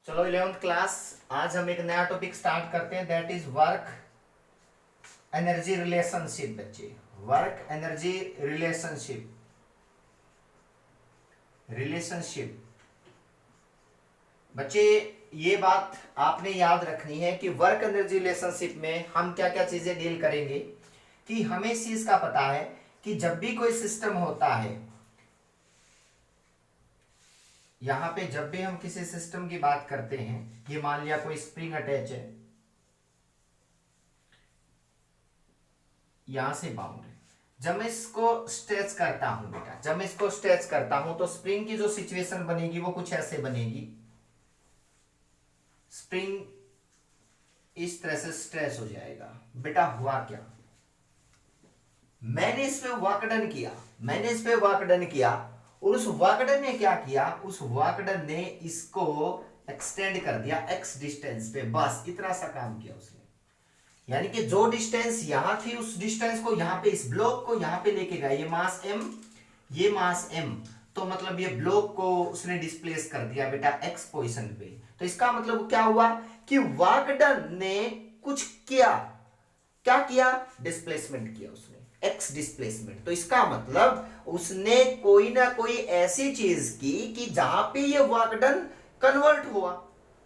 चलो 11th class. आज हम एक नया टॉपिक स्टार्ट करते हैं, that is work energy relationship. बच्चे, वर्क एनर्जी रिलेशनशिप बच्चे, ये बात आपने याद रखनी है कि वर्क एनर्जी रिलेशनशिप में हम क्या क्या चीजें डील करेंगे। कि हमें इस चीज का पता है कि जब भी कोई सिस्टम होता है, यहां पे जब भी हम किसी सिस्टम की बात करते हैं, ये मान लिया कोई स्प्रिंग अटैच है, यहां से बाउंड है। जब मैं इसको स्ट्रेच करता हूं बेटा, जब मैं इसको स्ट्रेच करता हूं तो स्प्रिंग की जो सिचुएशन बनेगी वो कुछ ऐसे बनेगी। स्प्रिंग इस तरह से स्ट्रेच हो जाएगा। बेटा हुआ क्या, मैंने इस पे वर्क डन किया और उस वर्क डन ने क्या किया, उस वर्क डन ने इसको एक्सटेंड कर दिया एक्स डिस्टेंस पे। बस इतना सा काम किया उसने। यानी कि जो डिस्टेंस यहां थी उस डिस्टेंस को यहां पे, इस ब्लॉक को यहां पे लेके गया। ये मास m, ये मास m, तो मतलब ये ब्लॉक को उसने डिस्प्लेस कर दिया बेटा एक्स पोजीशन पे। तो इसका मतलब क्या हुआ कि वर्क डन ने कुछ किया। क्या किया? डिस्प्लेसमेंट किया उसने, एक्स डिस्प्लेसमेंट। तो इसका मतलब उसने कोई ना कोई ऐसी चीज की कि जहां पे ये वर्क डन कन्वर्ट हुआ,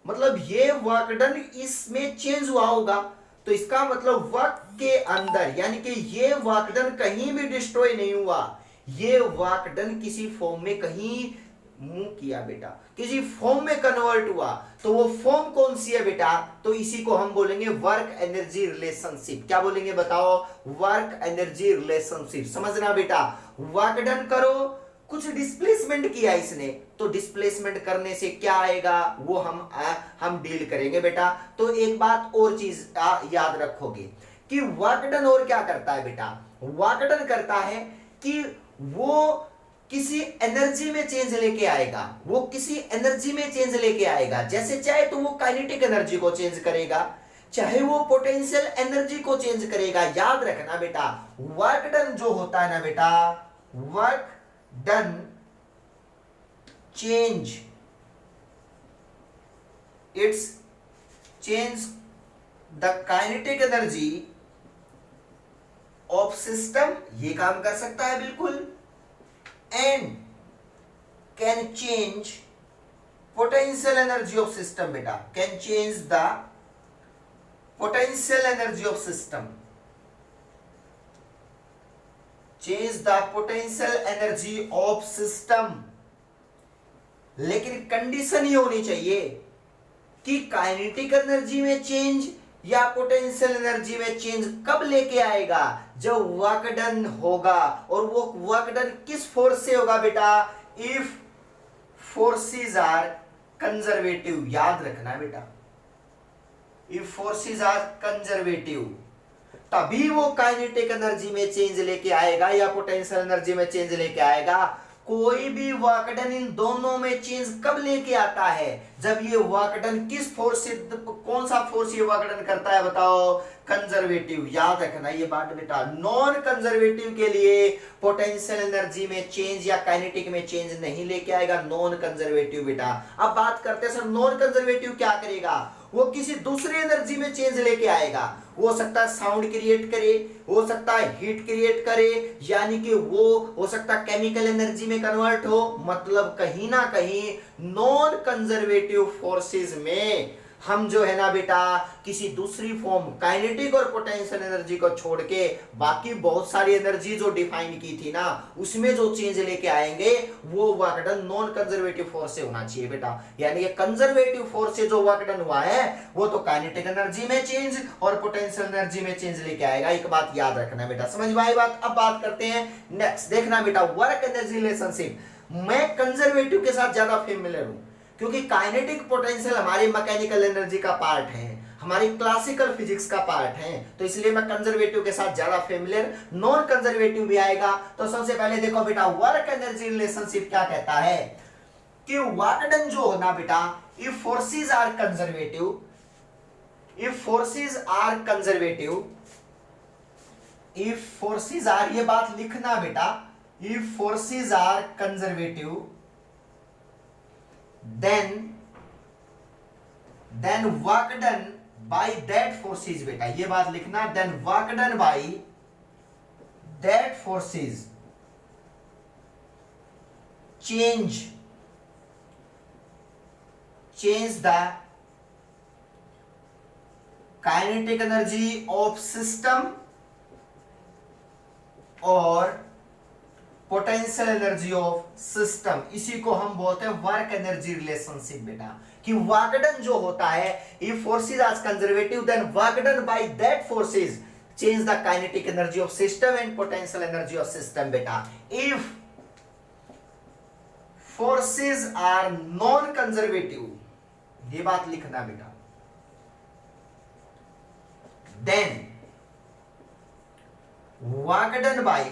मतलब ये वर्क डन इसमें चेंज हुआ होगा। तो इसका मतलब वर्क के अंदर, यानी कि ये वर्क डन कहीं भी डिस्ट्रॉय नहीं हुआ, ये वर्क डन किसी फॉर्म में कहीं मूव किया बेटा, किसी फॉर्म में कन्वर्ट हुआ। तो वो फॉर्म कौन सी है बेटा? तो इसी को हम बोलेंगे वर्क एनर्जी रिलेशनशिप। क्या बोलेंगे बताओ? Work energy relationship. समझना बेटा, वर्क डन करो, कुछ डिस्प्लेसमेंट किया इसने, तो डिस्प्लेसमेंट करने से क्या आएगा वो हम डील करेंगे बेटा। तो एक बात और चीज याद रखोगे कि वर्क डन और क्या करता है बेटा? वर्क डन करता है कि वो किसी एनर्जी में चेंज लेके आएगा, वो किसी एनर्जी में चेंज लेके आएगा। जैसे चाहे तो वो काइनेटिक एनर्जी को चेंज करेगा, चाहे वो पोटेंशियल एनर्जी को चेंज करेगा। याद रखना बेटा, वर्क डन जो होता है ना बेटा, work done change, it's change the kinetic energy of system, ये काम कर सकता है बिल्कुल, and can change potential energy of system बेटा, can change the potential energy of system, change the potential energy of system। लेकिन कंडीशन ये होनी चाहिए कि काइनेटिक एनर्जी में चेंज या पोटेंशियल एनर्जी में चेंज कब लेके आएगा? जब वर्क डन होगा। और वो वर्क डन किस फोर्स से होगा बेटा? If forces are conservative. याद रखना बेटा, इफ फोर्सेस आर कंजर्वेटिव, तभी वो काइनेटिक एनर्जी में चेंज लेके आएगा या पोटेंशियल एनर्जी में चेंज लेके आएगा। कोई भी वर्क डन इन दोनों में चेंज कब लेके आता है? जब ये वर्क डन किस फोर्स से, कौन सा फोर्स ये वर्क डन करता है बताओ? कंजर्वेटिव। याद रखना ये बात बेटा। नॉन कंजर्वेटिव के लिए पोटेंशियल एनर्जी में चेंज या काइनेटिक में चेंज नहीं लेके आएगा, नॉन कंजर्वेटिव बेटा। अब बात करते हैं सर, नॉन कंजर्वेटिव क्या करेगा? वो किसी दूसरी एनर्जी में चेंज लेके आएगा। हो सकता है साउंड क्रिएट करे, हो सकता है हीट क्रिएट करे, यानी कि वो हो सकता है केमिकल एनर्जी में कन्वर्ट हो। मतलब कहीं ना कहीं नॉन कंजर्वेटिव फोर्सेस में हम जो है ना बेटा, किसी दूसरी फॉर्म काइनेटिक और पोटेंशियल एनर्जी को छोड़ के बाकी बहुत सारी एनर्जी जो डिफाइन की थी ना, उसमें जो चेंज लेके आएंगे वो work done non conservative force से होना चाहिए बेटा। यानी कि कंजर्वेटिव फोर्स से जो वर्क डन हुआ है वो तो काइनेटिक एनर्जी में चेंज और पोटेंशियल एनर्जी में चेंज लेके आएगा। एक बात याद रखना बेटा, समझ में आई बात? अब बात करते हैं नेक्स्ट। देखना बेटा, वर्क एनर्जी रिलेशनशिप मैं कंजर्वेटिव के साथ ज्यादा फेमिलियर हूं, क्योंकि काइनेटिक पोटेंशियल हमारी मैकेनिकल एनर्जी का पार्ट है, हमारी क्लासिकल फिजिक्स का पार्ट है, तो इसलिए मैं कंजर्वेटिव के साथ ज्यादा फेमिलियर। नॉन कंजर्वेटिव भी आएगा। तो सबसे पहले देखो बेटा, वर्क एनर्जी रिलेशनशिप क्या कहता है कि वर्क डन जो होना बेटा, if forces are conservative, if forces are conservative, if forces are, ये बात लिखना बेटा, if forces are conservative, then then work done by that forces, बेटा ये बात लिखना, then work done by that forces change the kinetic energy of system और potential energy of system. इसी को हम बोलते हैं वर्क एनर्जी रिलेशनशिप बेटा, कि वर्क डन जो होता है, if forces are conservative then work done by that forces change the kinetic energy of system and potential energy of system बेटा। If forces are non conservative, ये बात लिखना बेटा, then work done by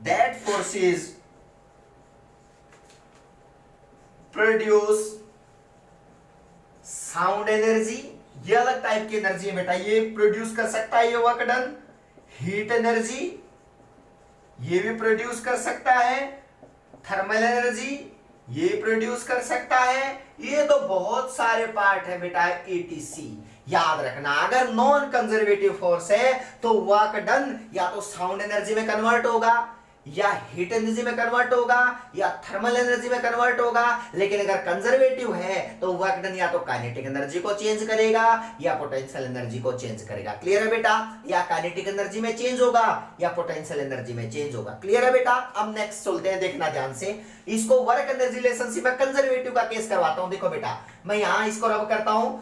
that forces produce sound energy. ये अलग type की energy है बेटा, ये प्रोड्यूस कर सकता है ये वर्क डन। हीट एनर्जी ये भी प्रोड्यूस कर सकता है, थर्मल एनर्जी ये प्रोड्यूस कर सकता है। ये तो बहुत सारे पार्ट है बेटा एटीसी। याद रखना, अगर नॉन कंजर्वेटिव फोर्स है तो वर्क डन या तो साउंड एनर्जी में कन्वर्ट होगा, या हीट एनर्जी में कन्वर्ट होगा, या थर्मल एनर्जी में कन्वर्ट होगा। लेकिन अगर कंजर्वेटिव है तो वर्क डन या तो काइनेटिक एनर्जी को चेंज करेगा या पोटेंशियल एनर्जी को चेंज करेगा। क्लियर है बेटा? या काइनेटिक एनर्जी में चेंज होगा या पोटेंशियल एनर्जी में चेंज होगा। क्लियर है बेटा? अब नेक्स्ट चलते हैं, देखना ध्यान से। इसको वर्क एनर्जी रिलेशनशिप में कंजर्वेटिव का केस करवाता हूं। देखो बेटा, मैं यहां इसको रब करता हूं,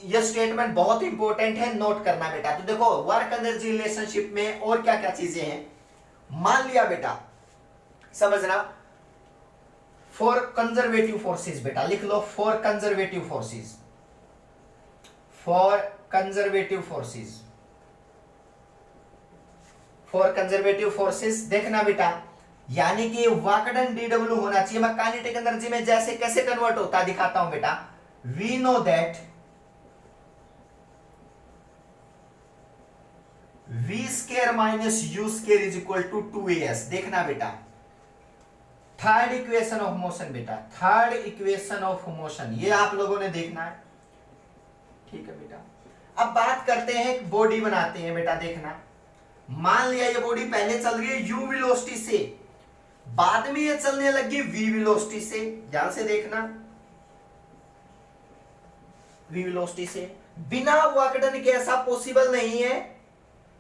यह स्टेटमेंट बहुत इंपॉर्टेंट है, नोट करना बेटा। तो देखो वर्क एनर्जी रिलेशनशिप में और क्या क्या चीजें हैं। मान लिया बेटा, समझना, फॉर कंजर्वेटिव फोर्सेस बेटा लिख लो, for conservative forces, for conservative forces, for conservative forces. देखना बेटा, यानी कि वर्क डन डीडब्ल्यू होना चाहिए। मैं काइनेटिक एनर्जी में जैसे कैसे कन्वर्ट होता है दिखाता हूं बेटा। We know that v square minus u square is equal to 2as। देखना बेटा, थर्ड इक्वेशन ऑफ मोशन बेटा, थर्ड इक्वेशन ऑफ मोशन, ये आप लोगों ने देखना है। ठीक है बेटा, अब बात करते हैं, बॉडी बनाते हैं बेटा। देखना, मान लिया ये बॉडी पहले चल रही है u वेलोसिटी से, बाद में ये चलने लगी v वेलोसिटी से। ध्यान से देखना, v वेलोसिटी से। बिना वर्क डन के ऐसा पॉसिबल नहीं है,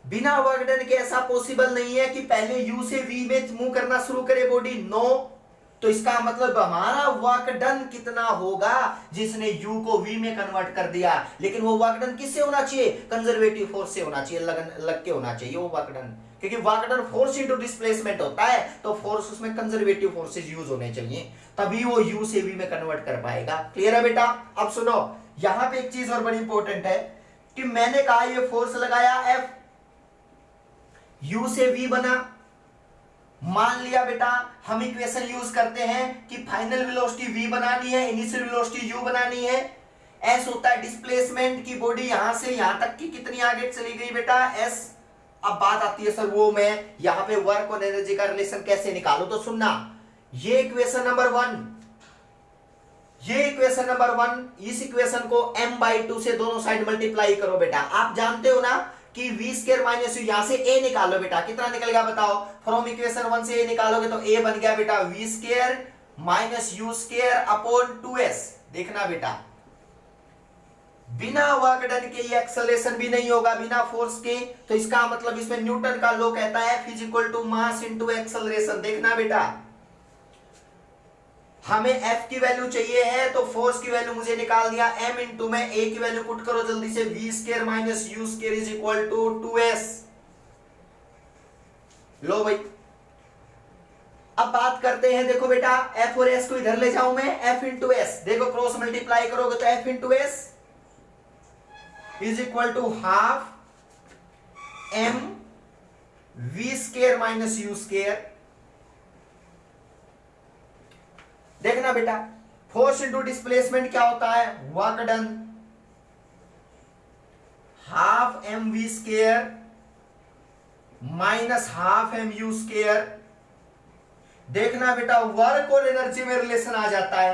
बिना वर्क डन के ऐसा पॉसिबल नहीं है कि पहले u से v में मूव करना शुरू करे बॉडी। नो, तो इसका मतलब हमारा वर्क डन कितना होगा जिसने u को v में कन्वर्ट कर दिया। लेकिन वो वर्क डन किससे होना चाहिए? कंजर्वेटिव फोर्स से होना चाहिए, लग के होना चाहिए वो वर्क डन, क्योंकि work done force into displacement होता है, तो फोर्स उसमें कंजर्वेटिव फोर्सेस यूज होने चाहिए, तभी वो u से v में कन्वर्ट कर पाएगा। क्लियर है बेटा? अब सुनो, यहां पे एक चीज और बड़ी इंपॉर्टेंट है कि मैंने कहा ये फोर्स लगाया F, u से v बना। मान लिया बेटा, हम इक्वेशन यूज करते हैं कि फाइनल वेलोसिटी v बनानी है, इनिशियल वेलोसिटी u बनानी है। s होता है डिस्प्लेसमेंट की बॉडी यहां से यहां तक की कितनी आगे चली गई बेटा, s। अब बात आती है सर वो मैं यहां पे वर्क और एनर्जी का रिलेशन कैसे निकालूं। तो सुनना, ये इक्वेशन नंबर 1, ये इक्वेशन नंबर 1, इस इक्वेशन को m/2 से दोनों साइड मल्टीप्लाई करो बेटा। आप जानते हो ना कि v स्क्वायर माइनस u, यहां से a निकालो बेटा, कितना निकलेगा बताओ। फ्रॉम इक्वेशन 1 से a निकालोगे तो a बन गया बेटा v square minus u square upon 2s। देखना बेटा, बिना वर्क डन के ये एक्सेलरेशन भी नहीं होगा, बिना फोर्स के। तो इसका मतलब इसमें न्यूटन का लॉ कहता है F is equal to mass into acceleration. देखना बेटा, हमें F की वैल्यू चाहिए है तो फोर्स की वैल्यू मुझे निकाल दिया m इंटू में a की वैल्यू पुट करो जल्दी से, v square minus u square is equal to 2s। लो भाई, अब बात करते हैं। देखो बेटा, f और s को इधर ले जाऊं मैं, f इंटू s, देखो क्रॉस मल्टीप्लाई करोगे तो f into s is equal to half m v square minus u square. देखना बेटा, फोर्स इंटू डिस्प्लेसमेंट क्या होता है, work done, half M we square minus half M you square देखना बेटा वर्क और एनर्जी में रिलेशन आ जाता है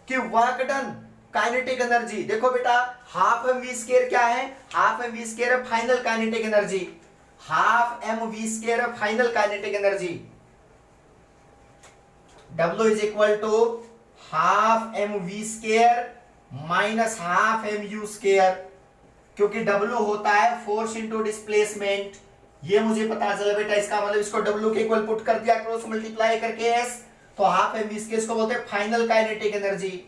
कि वर्क डन काइनेटिक एनर्जी। देखो बेटा हाफ एम वी स्क्वायर क्या है, हाफ एम वी स्क्वायर है final kinetic energy, half M we square है final kinetic energy. W is equal to half M we square minus half M you square, क्योंकि W होता है force into displacement, ये मुझे पता चला बेटा। इसका मतलब इसको W के इक्वल पुट कर दिया क्रॉस मल्टीप्लाई करके S, तो हाफ एम वी स्क्वायर इसको बोलते हैं final kinetic energy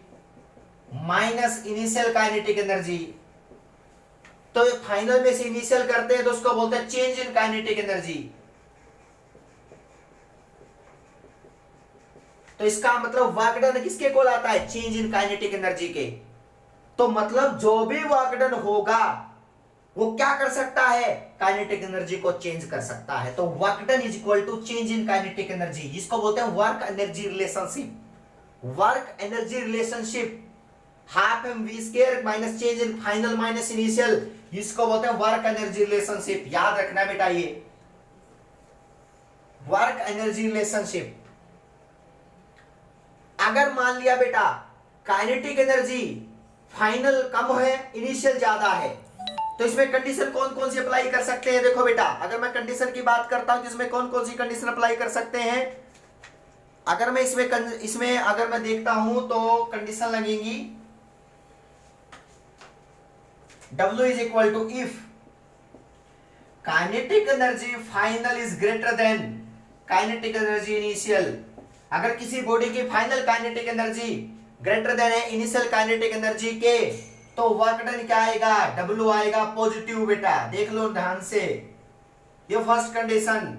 minus initial kinetic energy. तो फाइनल में से इनिशियल करते हैं तो उसको बोलते हैं चेंज इन काइनेटिक एनर्जी। तो इसका मतलब वर्क डन किसके कोल आता है, चेंज इन काइनेटिक एनर्जी के। तो मतलब जो भी वर्क डन होगा वो क्या कर सकता है, काइनेटिक एनर्जी को चेंज कर सकता है। तो work done is equal to change in kinetic energy, इसको बोलते हैं work energy relationship. Work energy relationship half M we square minus change in final minus initial, इसको बोलते हैं वर्क एनर्जी रिलेशनशिप। याद रखना बेटा ये वर्क एनर्जी रिलेशनशिप। अगर मान लिया बेटा काइनेटिक एनर्जी फाइनल कम है इनिशियल ज्यादा है, तो इसमें कंडीशन कौन कौन सी अप्लाई कर सकते हैं। देखो बेटा अगर मैं कंडीशन की बात करता हूं तो इसमें कौन कौन सी कंडीशन अप्लाई कर सकते हैं। अगर मैं इसमें अगर मैं देखता हूं तो कंडीशन लगेंगी W is equal to if kinetic energy final is greater than kinetic energy initial। अगर किसी बॉडी की final kinetic energy greater than है इनिशियल काइनेटिक एनर्जी के, तो वर्क डन क्या आएगा, W आएगा पॉजिटिव। बेटा देख लो ध्यान से, ये फर्स्ट कंडीशन।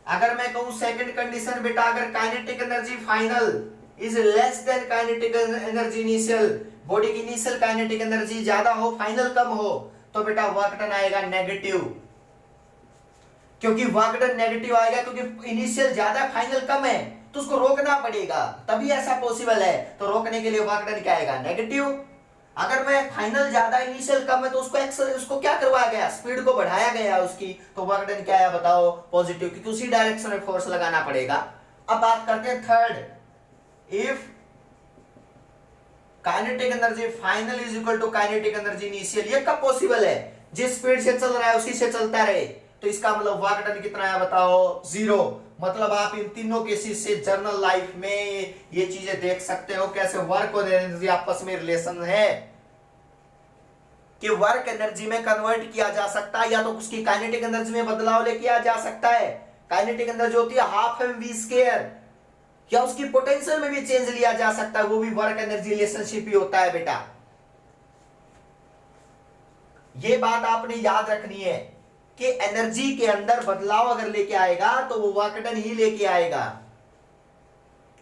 अगर मैं कहूं सेकंड कंडीशन बेटा, अगर kinetic energy final is less than kinetic energy initial, body की इनिशियल काइनेटिक एनर्जी ज्यादा हो फाइनल कम हो, तो बेटा वर्क डन आएगा नेगेटिव। क्योंकि वर्क डन नेगेटिव आएगा क्योंकि इनिशियल ज्यादा फाइनल कम है, तो उसको रोकना पड़ेगा तभी ऐसा पॉसिबल है। तो रोकने के लिए वर्क डन क्या आएगा, नेगेटिव। अगर मैं फाइनल ज्यादा इनिशियल कम है तो उसको क्या करवाया गया, स्पीड को बढ़ाया गया उसकी, तो वर्क डन क्या है बताओ, पॉजिटिव, क्योंकि उसी डायरेक्शन में फोर्स लगाना पड़ेगा। अब बात करते हैं third, if kinetic energy final is equal to kinetic energy initial, ये कब पॉसिबल है, जिस स्पीड से चल रहा है उसी से चलता रहे, तो इसका मतलब वर्क डन कितना है बताओ, जीरो। मतलब आप इन तीनों केसेस से जर्नल लाइफ में ये चीजें देख सकते हो कैसे वर्क और एनर्जी आपस में रिलेशन है, कि वर्क एनर्जी में कन्वर्ट किया जा सकता है या तो उसकी काइनेटिक एनर्जी में बदलाव लेके आ जा सकता है। काइनेटिक एनर्जी होती है हाफ एम वी स्क्वायर, या उसकी पोटेंशियल में भी चेंज लिया जा सकता है, वो भी वर्क एनर्जी रिलेशनशिप ही होता है बेटा। ये बात आपने याद रखनी है कि एनर्जी के अंदर बदलाव अगर लेके आएगा तो वो वर्क डन ही लेके आएगा,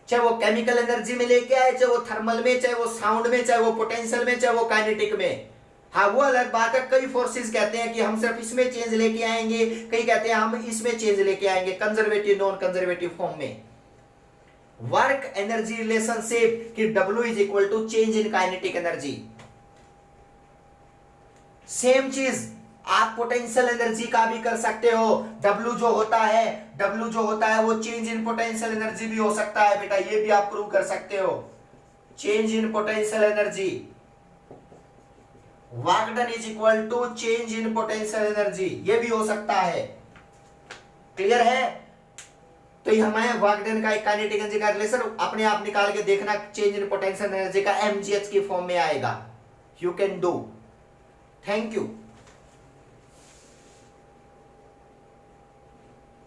चाहे वो केमिकल एनर्जी में लेके आए, चाहे वो थर्मल में, चाहे वो साउंड में, चाहे वो पोटेंशियल में, चाहे वो काइनेटिक में। हाँ वो अलग बात है, कई फोर्सेस कहते हैं कि हम सिर्फ इसमें चेंज लेके आएंगे, कई कहते हैं हम इसमें चेंज लेके आएंगे, कंजर्वेटिव नॉन कंजर्वेटिव फॉर्म में। वर्क एनर्जी रिलेशनशिप कि W is equal to change in kinetic energy. Same चीज आप पोटेंशियल एनर्जी का भी कर सकते हो। W जो होता है वो चेंज इन पोटेंशियल एनर्जी भी हो सकता है बेटा, ये भी आप प्रूव कर सकते हो। Change in potential energy, work done is equal to change in potential energy, ये भी हो सकता है। क्लियर है? तो ये हमारे वर्क डन का एक काइनेटिक एनर्जी का रिलेशन अपने आप निकाल के देखना, चेंज इन पोटेंशियल एनर्जी का mgh की फॉर्म में आएगा। You can do. Thank you.